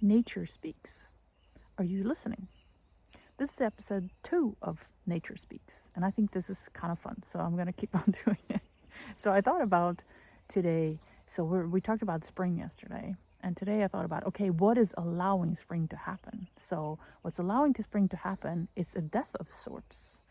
Nature Speaks. Are you listening? This is episode 2 of Nature Speaks, and I think this is kind of fun, so I'm going to keep on doing it. So I thought about today, we talked about spring yesterday, and today I thought about, okay, what is allowing spring to happen? So what's allowing spring to happen is a death of sorts,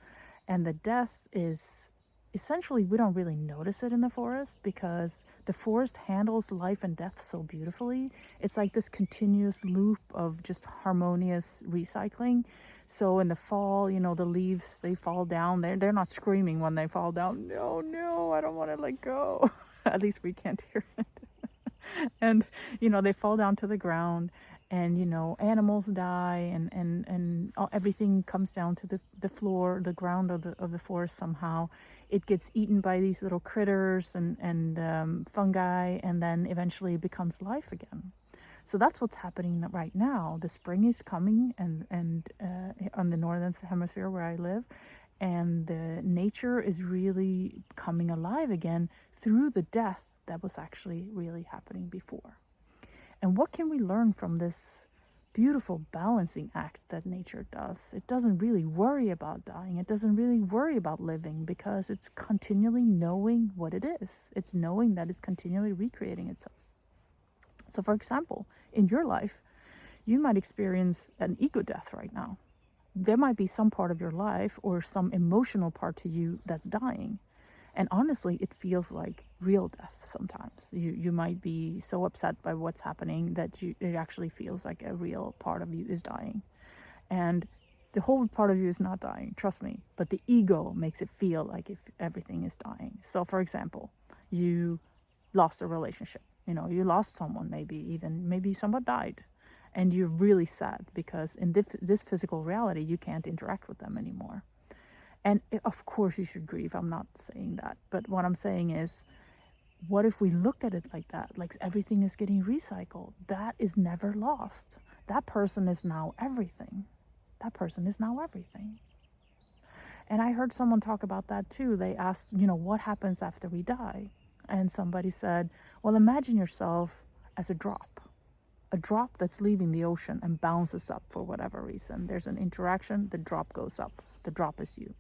and the death is essentially, we don't really notice it in the forest because the forest handles life and death so beautifully. It's like this continuous loop of just harmonious recycling. So in the fall, the leaves, they fall down. They're not screaming when they fall down. No, I don't want to let go. At least we can't hear it. And they fall down to the ground, and animals die, and everything comes down to the floor, the ground of the forest. Somehow it gets eaten by these little critters and fungi, and then eventually it becomes life again. So that's what's happening right now. The spring is coming, and on the northern hemisphere where I live, and the nature is really coming alive again through the death that was actually really happening before. And what can we learn from this beautiful balancing act that nature does? It doesn't really worry about dying. It doesn't really worry about living because it's continually knowing what it is. It's knowing that it's continually recreating itself. So for example, in your life, you might experience an ego death right now. There might be some part of your life or some emotional part to you that's dying. And honestly, it feels like real death sometimes. You might be so upset by what's happening that it actually feels like a real part of you is dying. And the whole part of you is not dying, trust me. But the ego makes it feel like if everything is dying. So for example, you lost a relationship. You lost someone, maybe someone died. And you're really sad because in this physical reality, you can't interact with them anymore. And of course you should grieve. I'm not saying that. But what I'm saying is, what if we look at it like that? Like everything is getting recycled. That is never lost. That person is now everything. That person is now everything. And I heard someone talk about that too. They asked, what happens after we die? And somebody said, well, imagine yourself as a drop that's leaving the ocean and bounces up for whatever reason. There's an interaction, the drop goes up. The drop is you.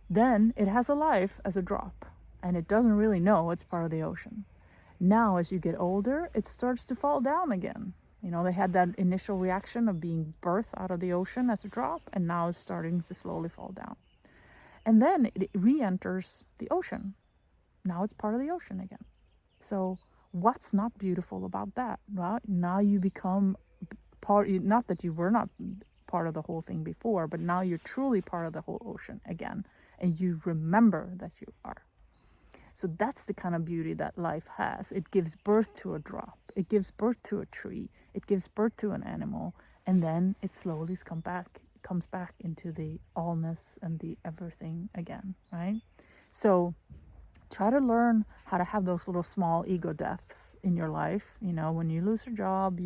Then it has a life as a drop, and it doesn't really know it's part of the ocean. Now, as you get older, it starts to fall down again. They had that initial reaction of being birthed out of the ocean as a drop, and now it's starting to slowly fall down. And then it re-enters the ocean. Now it's part of the ocean again. So what's not beautiful about that, right? Now you become part, not that you were not part of the whole thing before, but now you're truly part of the whole ocean again, and you remember that you are. So that's the kind of beauty that life has. It gives birth to a drop, it gives birth to a tree, it gives birth to an animal, and then it slowly comes back into the allness and the everything again, right? So try to learn how to have those little small ego deaths in your life. When you lose your job,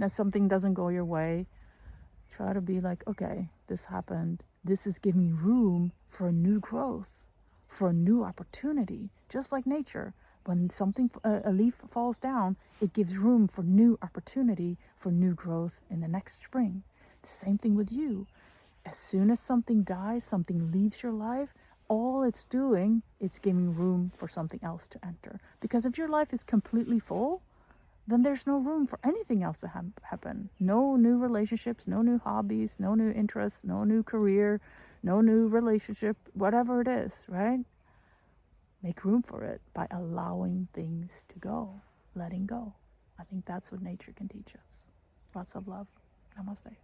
something doesn't go your way. Try to be like, okay, this happened. This is giving room for a new growth, for a new opportunity. Just like nature, when a leaf falls down, it gives room for new opportunity, for new growth in the next spring. The same thing with you. As soon as something dies, something leaves your life, all it's doing, it's giving room for something else to enter. Because if your life is completely full, then there's no room for anything else to happen. No new relationships, no new hobbies, no new interests, no new career, no new relationship, whatever it is, right? Make room for it by allowing things to go, letting go. I think that's what nature can teach us. Lots of love. Namaste.